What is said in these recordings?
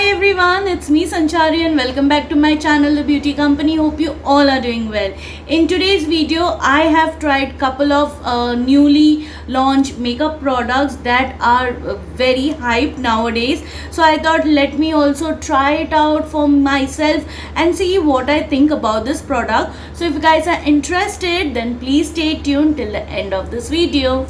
everyone, it's me Sanchari and welcome back to my channel The Beauty Company. Hope you all are doing well. In today's video, I have tried couple of newly launched makeup products that are very hyped nowadays. So I thought let me also try it out for myself and see what I think about this product. So if you guys are interested, then please stay tuned till the end of this video.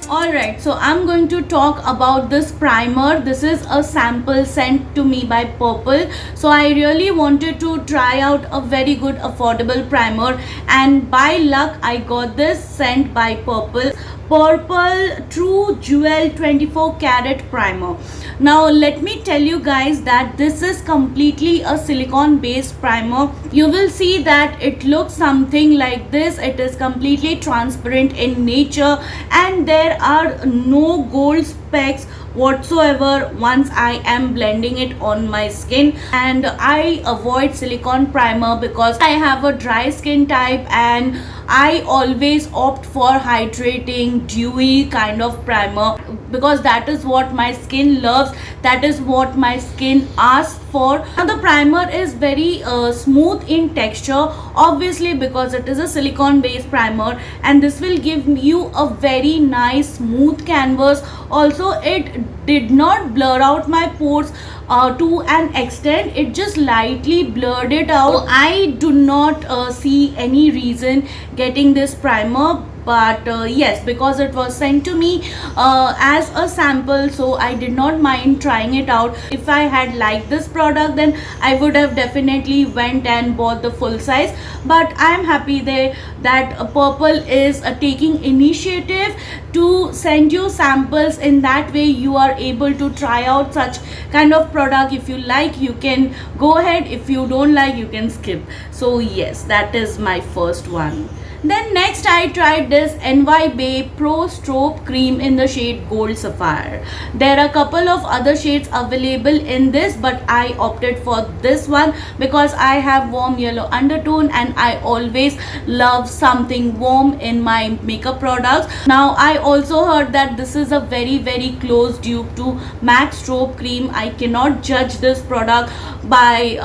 Alright, so I'm going to talk about this primer. This is a sample sent to me by Purplle. So I really wanted to try out a very good affordable primer, and by luck I got this sent by Purplle. Purplle True Jewel 24 Karat Primer. Now let me tell you guys that this is completely a silicone based primer. You will see that it looks something like this. It is completely transparent in nature and there are no gold specks whatsoever once I am blending it on my skin. And I avoid silicone primer because I have a dry skin type and I always opt for hydrating, dewy kind of primer because that is what my skin loves, that is what my skin asks for. Now the primer is very smooth in texture, obviously because it is a silicone based primer, and this will give you a very nice smooth canvas. Also it did not blur out my pores to an extent, it just lightly blurred it out. So I do not see any reason getting this primer, but yes, because it was sent to me as a sample, so I did not mind trying it out. If I had liked this product, then I would have definitely went and bought the full size, but I am happy that Purplle is taking initiative to send you samples. In that way you are able to try out such kind of product. If you like, you can go ahead. If you don't like, you can skip. So yes, that is my first one. Then next I tried this NY Bae Pro Strobe Cream in the shade Gold Sapphire. There are a couple of other shades available in this, but I opted for this one because I have warm yellow undertone and I always love something warm in my makeup products. Now I also heard that this is a very close dupe to MAC Strobe Cream. I cannot judge this product by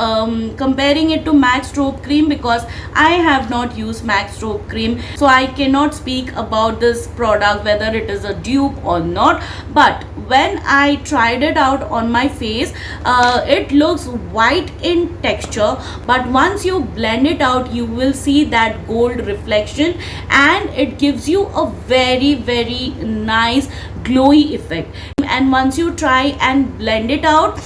comparing it to MAC Strobe Cream because I have not used MAC Strobe Cream, so I cannot speak about this product whether it is a dupe or not. But when I tried it out on my face, it looks white in texture, but once you blend it out you will see that gold reflection and it gives you a very nice glowy effect. And once you try and blend it out,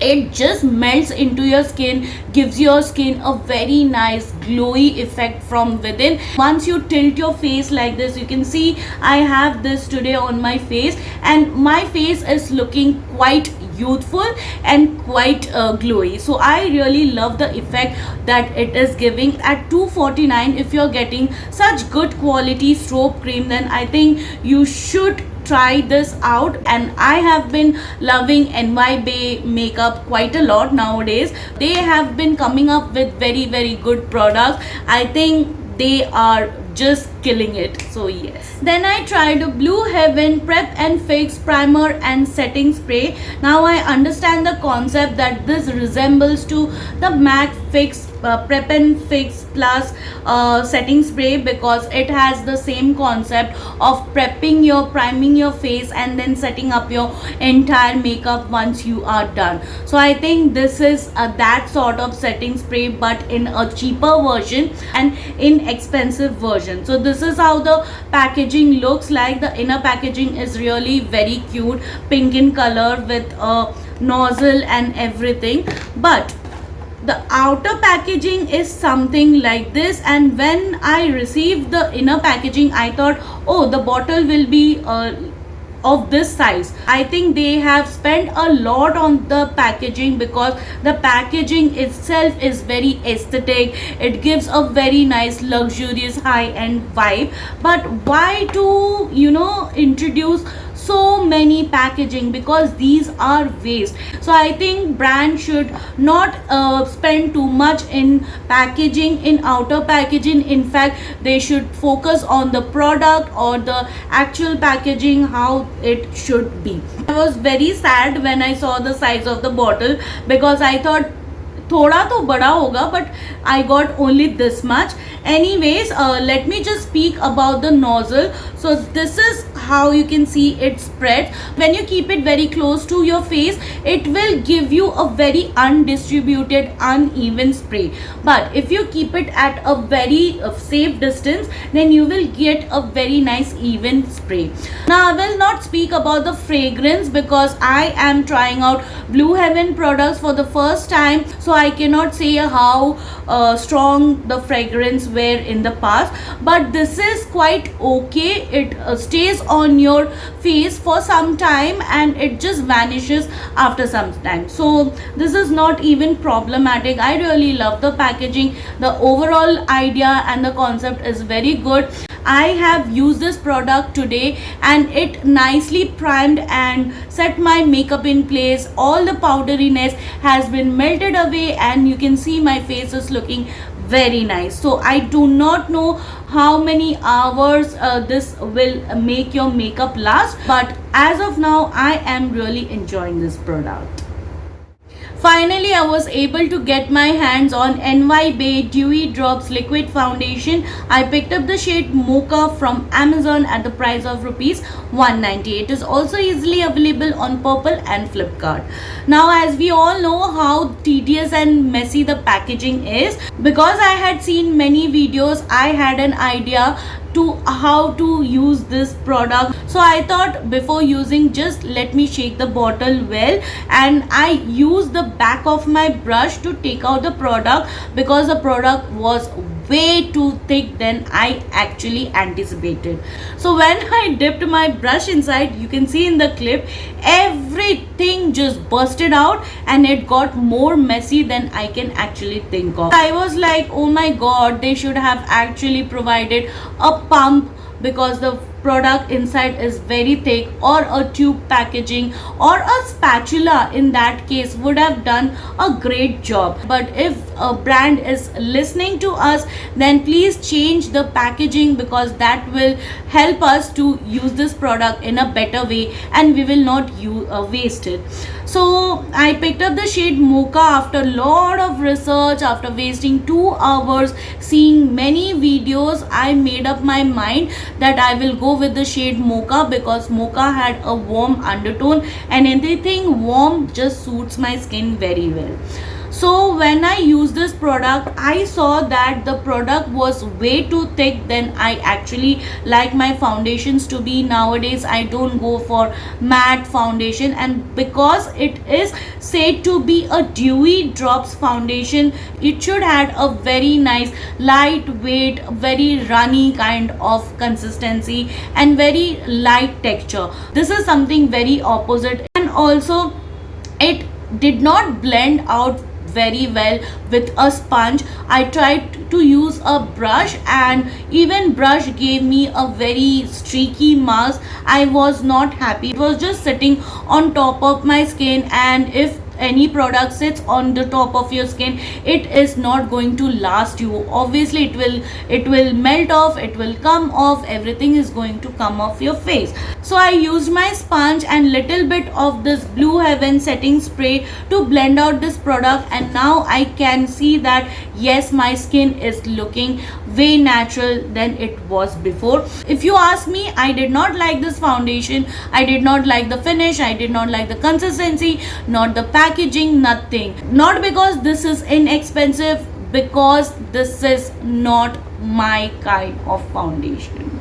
it just melts into your skin, gives your skin a very nice glowy effect from within. Once you tilt your face like this, you can see I have this today on my face and my face is looking quite youthful and quite glowy. So I really love the effect that it is giving. At $249, if you're getting such good quality strobe cream, then I think you should try this out. And I have been loving NY Bae makeup quite a lot nowadays. They have been coming up with very good products. I think they are just killing it. So yes. Then I tried a Blue Heaven Prep and Fix Primer and Setting Spray. Now I understand the concept that this resembles to the MAC Fix Prep and Fix plus setting spray because it has the same concept of priming your face and then setting up your entire makeup once you are done. So I think this is that sort of setting spray but in a cheaper version and inexpensive version. So this is how the packaging looks like. The inner packaging is really very cute, pink in color with a nozzle and everything, but the outer packaging is something like this. And when I received the inner packaging, I thought, oh, the bottle will be of this size. I think they have spent a lot on the packaging because the packaging itself is very aesthetic. It gives a very nice luxurious high-end vibe. But why to introduce so many packaging because these are waste. So I think brand should not spend too much in packaging, in outer packaging. In fact, they should focus on the product or the actual packaging, how it should be. I was very sad when I saw the size of the bottle because I thought थोड़ा तो बड़ा होगा, but I got only this much. Anyways, let me just speak about the nozzle. So this is how you can see it spread. When you keep it very close to your face, it will give you a very undistributed, uneven spray. But if you keep it at a very safe distance, then you will get a very nice even spray. Now I will not speak about the fragrance because I am trying out Blue Heaven products for the first time, so I cannot say how strong the fragrance were in the past, but this is quite okay. It stays on your face for some time and it just vanishes after some time, so this is not even problematic. I really love the packaging. The overall idea and the concept is very good. I have used this product today and it nicely primed and set my makeup in place. All the powderiness has been melted away and you can see my face is looking very nice. So I do not know how many hours this will make your makeup last, but as of now I am really enjoying this product. Finally, I was able to get my hands on NY Bay Dewy Drops Liquid Foundation. I picked up the shade Mocha from Amazon at the price of rupees 190. It is also easily available on Purple and Flipkart. Now, as we all know how tedious and messy the packaging is, because I had seen many videos, I had an idea to how to use this product. So I thought before using, just let me shake the bottle well, and I used the back of my brush to take out the product because the product was way too thick than I actually anticipated. So when I dipped my brush inside, you can see in the clip, everything just busted out and it got more messy than I can actually think of. I was like, oh my god, they should have actually provided a pump because the product inside is very thick, or a tube packaging or a spatula in that case would have done a great job. But if a brand is listening to us, then please change the packaging because that will help us to use this product in a better way and we will not waste it. So I picked up the shade Mocha after a lot of research. After wasting 2 hours seeing many videos, I made up my mind that I will go with the shade Mocha because Mocha had a warm undertone and anything warm just suits my skin very well. So when I used this product, I saw that the product was way too thick than I actually like my foundations to be. Nowadays I don't go for matte foundation, and because it is said to be a dewy drops foundation, it should have a very nice lightweight, very runny kind of consistency and very light texture. This is something very opposite, and also it did not blend out very well with a sponge. I tried to use a brush and even brush gave me a very streaky mask. I was not happy. It was just sitting on top of my skin, and if any product sits on the top of your skin, it is not going to last you. Obviously it will melt off, it will come off, everything is going to come off your face. So I used my sponge and little bit of this Blue Heaven setting spray to blend out this product, and now I can see that yes, my skin is looking way natural than it was before. If you ask me, I did not like this foundation. I did not like the finish, I did not like the consistency, not the packaging, nothing. Not because this is inexpensive, because this is not my kind of foundation.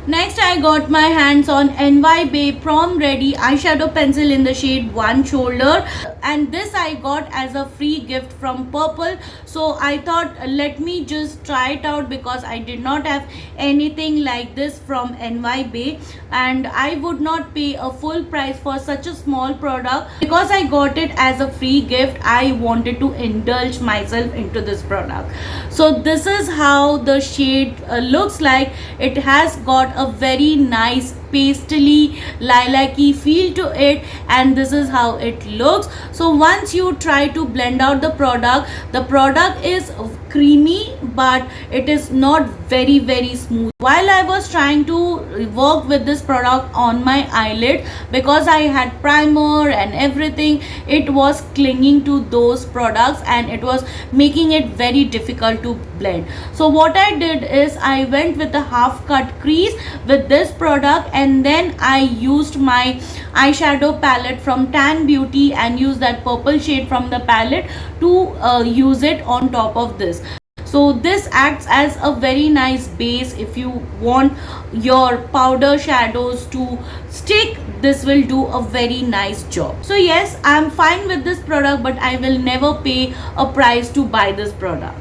Next, I got my hands on NY Bay Prom Ready eyeshadow pencil in the shade One Shoulder, and this I got as a free gift from Purple. So I thought let me just try it out because I did not have anything like this from NY Bay, and I would not pay a full price for such a small product. Because I got it as a free gift, I wanted to indulge myself into this product. So this is how the shade looks like. It has got a very nice pastely lilac-y feel to it, and this is how it looks. So once you try to blend out the product is creamy, but it is not very smooth. While I was trying to work with this product on my eyelid, because I had primer and everything, it was clinging to those products and it was making it very difficult to blend. So what I did is I went with a half cut crease with this product, and then I used my eyeshadow palette from Tan Beauty and used that purple shade from the palette to use it on top of this. So this acts as a very nice base. If you want your powder shadows to stick, this will do a very nice job. So yes, I'm fine with this product, but I will never pay a price to buy this product.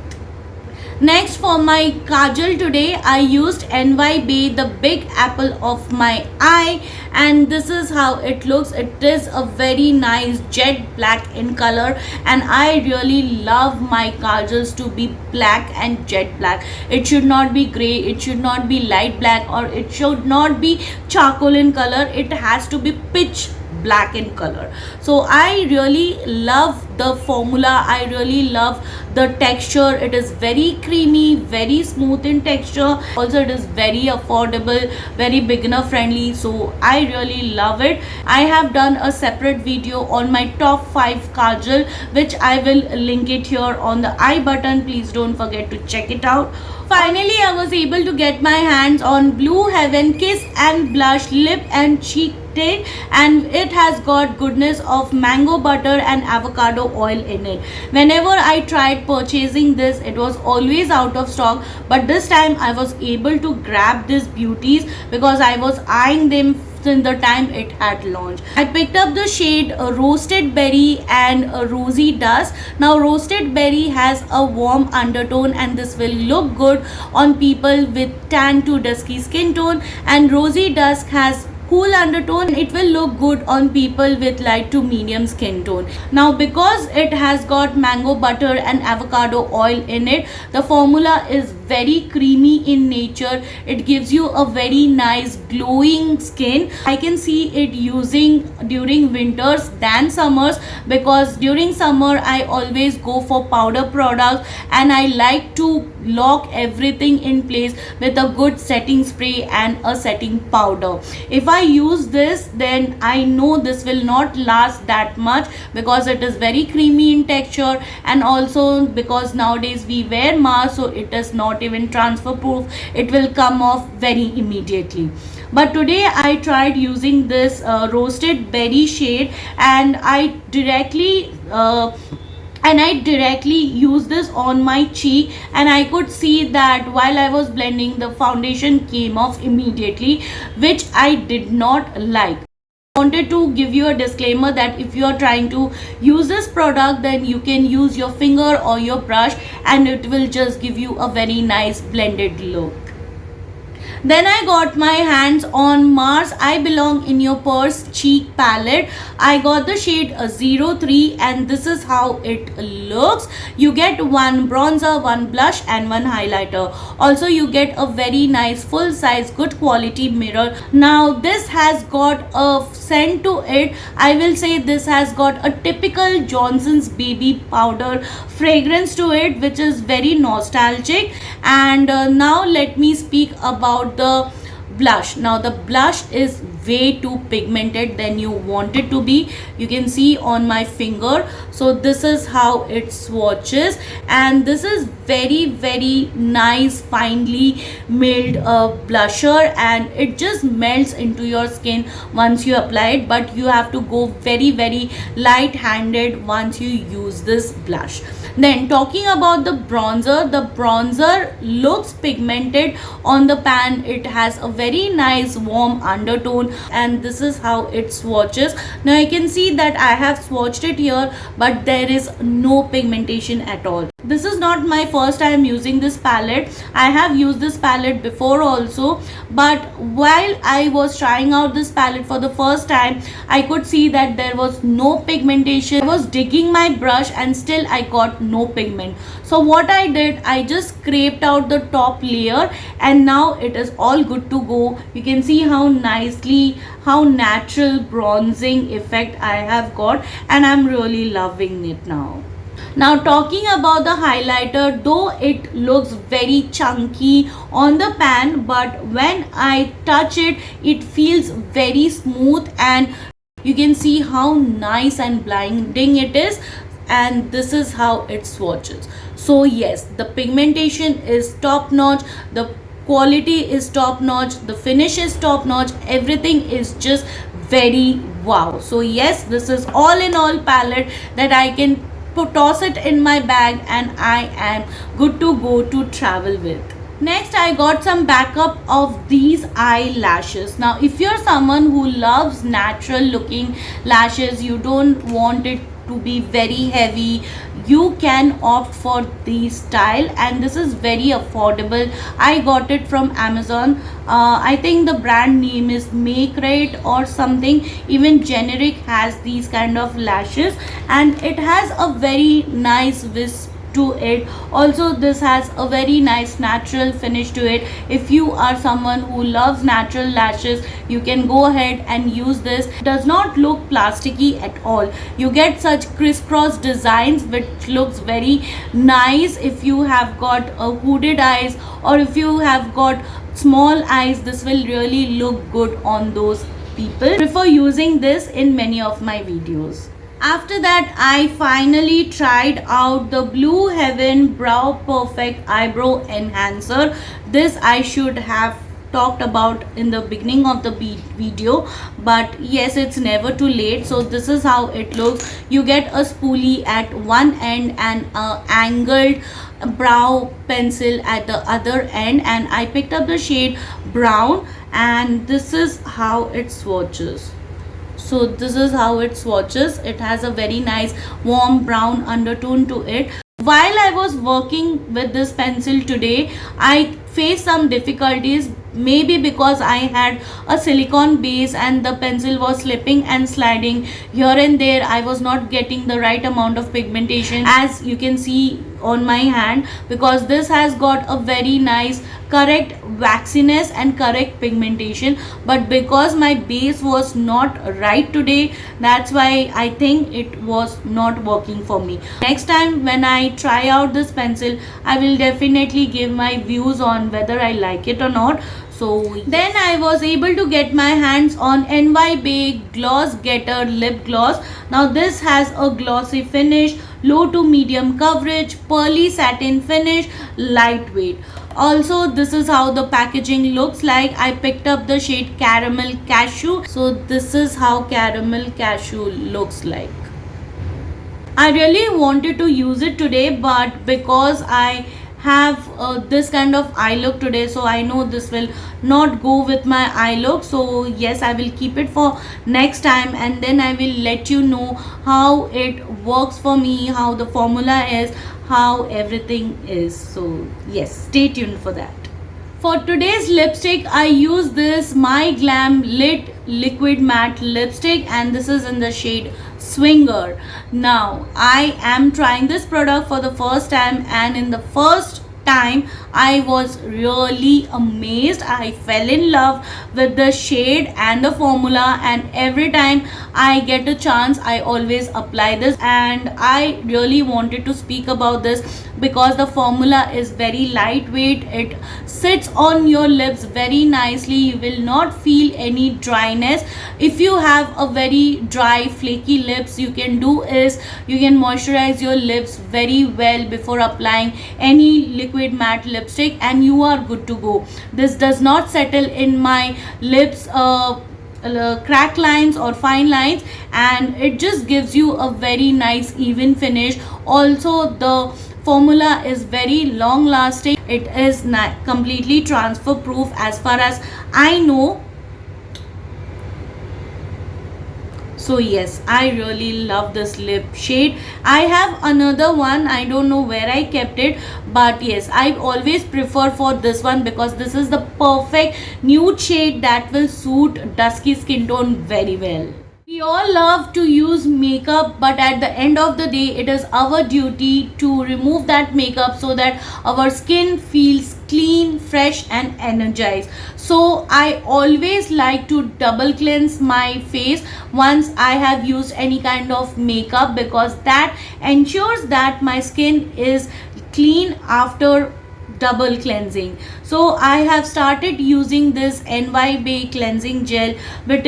Next, for my kajal today, I used NY Bay, the big apple of my eye, and this is how it looks. It is a very nice jet black in color, and I really love my kajals to be black and jet black. It should not be grey, it should not be light black, or it should not be charcoal in color. It has to be pitch black in color. So I really love the formula. I really love the texture. It is very creamy, very smooth in texture. Also, it is very affordable, very beginner friendly. So I really love it. I have done a separate video on my top 5 kajal, which I will link it here on the I button. Please don't forget to check it out. Finally, I was able to get my hands on Blue Heaven Kiss and Blush Lip and Cheek Tint, and it has got goodness of mango butter and avocado oil in it. Whenever I tried purchasing this, it was always out of stock, but this time I was able to grab these beauties because I was eyeing them since the time it had launched. I picked up the shade Roasted Berry and Rosy Dusk. Now Roasted Berry has a warm undertone, and this will look good on people with tan to dusky skin tone, and Rosy Dusk has cool undertone. It will look good on people with light to medium skin tone. Now because it has got mango butter and avocado oil in it, the formula is very creamy in nature. It gives you a very nice glowing skin. I can see it using during winters than summers, because during summer I always go for powder products and I like to lock everything in place with a good setting spray and a setting powder. If I use this, then I know this will not last that much because it is very creamy in texture, and also because nowadays we wear masks, so it is not even transfer proof. It will come off very immediately. But today I tried using this Roasted Berry shade, and I directly use this on my cheek, and I could see that while I was blending, the foundation came off immediately, which I did not like. I wanted to give you a disclaimer that if you are trying to use this product, then you can use your finger or your brush and it will just give you a very nice blended look. Then I got my hands on Mars I Belong in Your Purse cheek palette. I got the shade 03, and this is how it looks. You get one bronzer, one blush and one highlighter. Also you get a very nice full size good quality mirror. Now this has got a scent to it. I will say this has got a typical Johnson's Baby Powder fragrance to it, which is very nostalgic. And now let me speak about the blush. Now the blush is way too pigmented than you want it to be. You can see on my finger. So this is how it swatches, and this is very nice finely milled blusher, and it just melts into your skin once you apply it, but you have to go very light handed once you use this blush. Then talking about the bronzer looks pigmented on the pan. It has a very nice warm undertone, and this is how it swatches. Now I can see that I have swatched it here, but there is no pigmentation at all. This is not my first time using this palette. I have used this palette before also, but while I was trying out this palette for the first time, I could see that there was no pigmentation. I was digging my brush and still I got no pigment. So what I did, I just scraped out the top layer and now it is all good to go. You can see how nicely, how natural bronzing effect I have got, and I'm really loving it now. Now talking about the highlighter, though it looks very chunky on the pan, but when I touch it, it feels very smooth and you can see how nice and blinding it is, and this is how it swatches. So yes, the pigmentation is top notch, the quality is top notch, the finish is top notch, everything is just very wow. So yes, this is all in all palette that I can toss it in my bag and I am good to go to travel with. Next, I got some backup of these eyelashes. Now, if you're someone who loves natural looking lashes, you don't want it to be very heavy, you can opt for this style, and this is very affordable. I got it from Amazon. I think the brand name is Make Right or something. Even generic has these kind of lashes and it has a very nice wisp to it. Also, this has a very nice natural finish to it. If you are someone who loves natural lashes, you can go ahead and use this. It does not look plasticky at all. You get such crisscross designs which looks very nice if you have got a hooded eyes, or if you have got small eyes, this will really look good on those people. I prefer using this in many of my videos. After that, I finally tried out the Blue Heaven Brow Perfect Eyebrow Enhancer. This I should have talked about in the beginning of the video, but yes, it's never too late. So this is how it looks. You get a spoolie at one end and a angled brow pencil at the other end, and I picked up the shade brown, and this is how it swatches. So this is how it swatches. It has a very nice warm brown undertone to it. While I was working with this pencil today, I faced some difficulties, maybe because I had a silicone base and the pencil was slipping and sliding here and there. I was not getting the right amount of pigmentation, as you can see on my hand, because this has got a very nice correct waxiness and correct pigmentation, but because my base was not right today, that's why I think it was not working for me. Next time when I try out this pencil, I will definitely give my views on whether I like it or not. So then I was able to get my hands on NY Bae Gloss Getter Lip Gloss. Now this has a glossy finish, low to medium coverage, pearly satin finish, lightweight. Also, this is how the packaging looks like. I picked up the shade Caramel Cashew. So this is how Caramel Cashew looks like. I really wanted to use it today, but because I have this kind of eye look today, so I know this will not go with my eye look. So yes, I will keep it for next time, and then I will let you know how it works for me, how the formula is, how everything is. So yes, stay tuned for that. For today's lipstick, I use this My Glam Lit Liquid Matte Lipstick, and this is in the shade Swinger. Now, I am trying this product for the first time, and in the first time I was really amazed. I fell in love with the shade and the formula, and every time I get a chance I always apply this, and I really wanted to speak about this because the formula is very lightweight. It sits on your lips very nicely. You will not feel any dryness. If you have a very dry flaky lips, you can do is you can moisturize your lips very well before applying any liquid matte lipstick, and you are good to go. This does not settle in my lips crack lines or fine lines, and it just gives you a very nice even finish. Also, the formula is very long lasting. It is completely transfer proof as far as I know. So yes, I really love this lip shade. I have another one, I don't know where I kept it, but yes, I always prefer for this one because this is the perfect nude shade that will suit dusky skin tone very well. We all love to use makeup, but at the end of the day, it is our duty to remove that makeup so that our skin feels clean, fresh, and energized. So, I always like to double cleanse my face once I have used any kind of makeup because that ensures that my skin is clean after double cleansing. So I have started using this NY Bay cleansing gel, which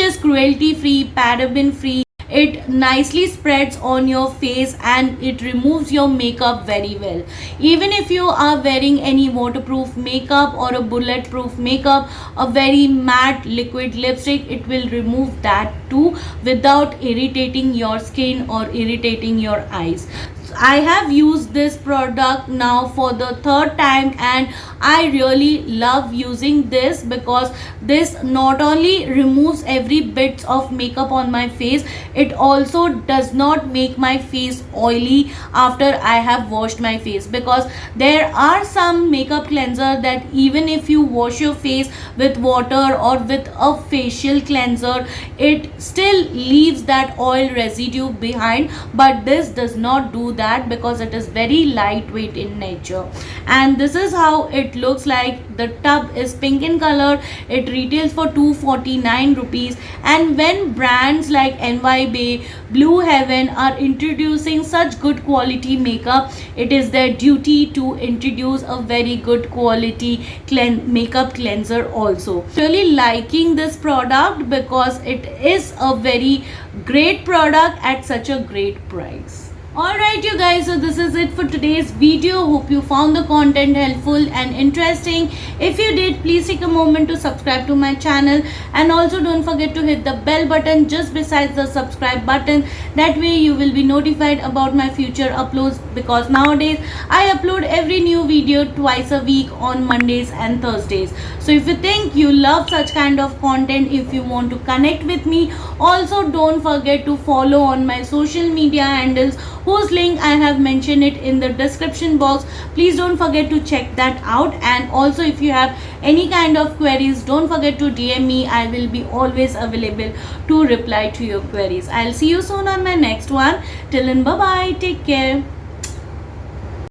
is cruelty free, paraben free. It nicely spreads on your face and it removes your makeup very well. Even if you are wearing any waterproof makeup or a bulletproof makeup, a very matte liquid lipstick, it will remove that too without irritating your skin or irritating your eyes. I have used this product now for the third time and I really love using this because this not only removes every bit of makeup on my face, it also does not make my face oily after I have washed my face, because there are some makeup cleanser that even if you wash your face with water or with a facial cleanser, it still leaves that oil residue behind, but this does not do that because it is very lightweight in nature. And this is how it looks like. The tub is pink in color. It retails for 249 rupees, and when brands like NY Bay, Blue Heaven are introducing such good quality makeup, it is their duty to introduce a very good quality makeup cleanser also. Really liking this product because it is a very great product at such a great price. Alright you guys, so this is it for today's video. Hope you found the content helpful and interesting. If you did, please take a moment to subscribe to my channel, and also don't forget to hit the bell button just besides the subscribe button. That way you will be notified about my future uploads, because nowadays I upload every new video twice a week on Mondays and Thursdays. So if you think you love such kind of content, if you want to connect with me, also don't forget to follow on my social media handles, whose link I have mentioned it in the description box. Please don't forget to check that out. And also if you have any kind of queries, don't forget to DM me. I will be always available to reply to your queries. I'll see you soon on my next one. Till then, bye bye, take care.